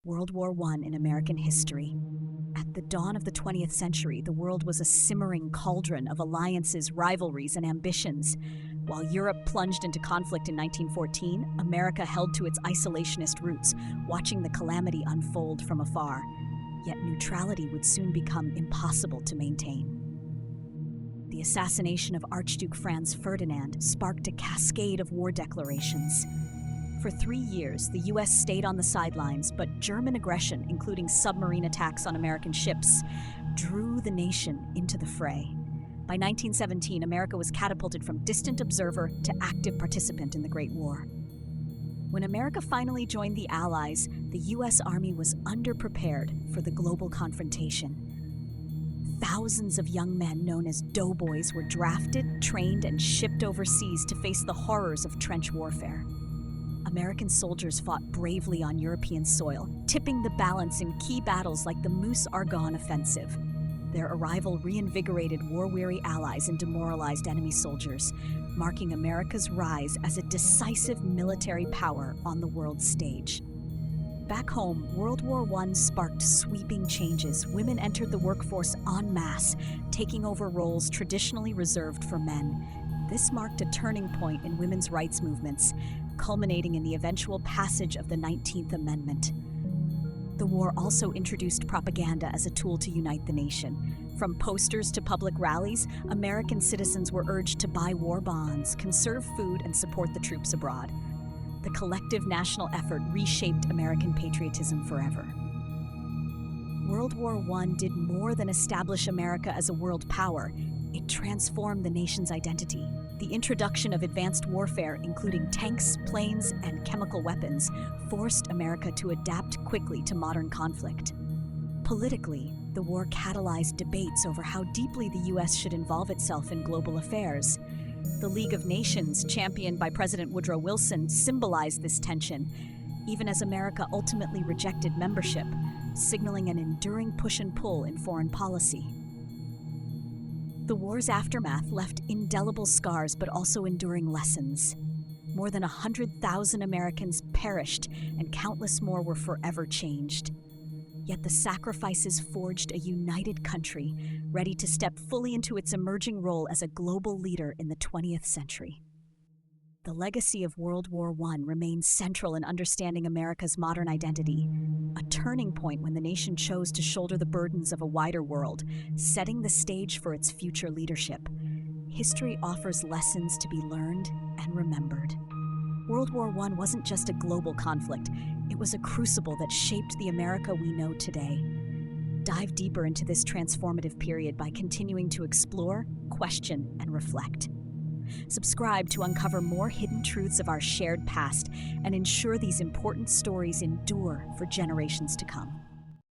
World War I in American history. At the dawn of the 20th century, the world was a simmering cauldron of alliances, rivalries, and ambitions. While Europe plunged into conflict in 1914, America held to its isolationist roots, watching the calamity unfold from afar. Yet neutrality would soon become impossible to maintain. The assassination of Archduke Franz Ferdinand sparked a cascade of war declarations. For 3 years, the U.S. stayed on the sidelines, but German aggression, including submarine attacks on American ships, drew the nation into the fray. By 1917, America was catapulted from distant observer to active participant in the Great War. When America finally joined the Allies, the U.S. Army was underprepared for the global confrontation. Thousands of young men known as doughboys were drafted, trained, and shipped overseas to face the horrors of trench warfare. American soldiers fought bravely on European soil, tipping the balance in key battles like the Meuse-Argonne offensive. Their arrival reinvigorated war-weary allies and demoralized enemy soldiers, marking America's rise as a decisive military power on the world stage. Back home, World War I sparked sweeping changes. Women entered the workforce en masse, taking over roles traditionally reserved for men. This marked a turning point in women's rights movements, culminating in the eventual passage of the 19th Amendment. The war also introduced propaganda as a tool to unite the nation. From posters to public rallies, American citizens were urged to buy war bonds, conserve food, and support the troops abroad. The collective national effort reshaped American patriotism forever. World War I did more than establish America as a world power. It transformed the nation's identity. The introduction of advanced warfare, including tanks, planes, and chemical weapons, forced America to adapt quickly to modern conflict. Politically, the war catalyzed debates over how deeply the U.S. should involve itself in global affairs. The League of Nations, championed by President Woodrow Wilson, symbolized this tension, even as America ultimately rejected membership, signaling an enduring push and pull in foreign policy. The war's aftermath left indelible scars but also enduring lessons. More than 100,000 Americans perished and countless more were forever changed. Yet the sacrifices forged a united country, ready to step fully into its emerging role as a global leader in the 20th century. The legacy of World War I remains central in understanding America's modern identity, a turning point when the nation chose to shoulder the burdens of a wider world, setting the stage for its future leadership. History offers lessons to be learned and remembered. World War I wasn't just a global conflict, it was a crucible that shaped the America we know today. Dive deeper into this transformative period by continuing to explore, question, and reflect. Subscribe to uncover more hidden truths of our shared past and ensure these important stories endure for generations to come.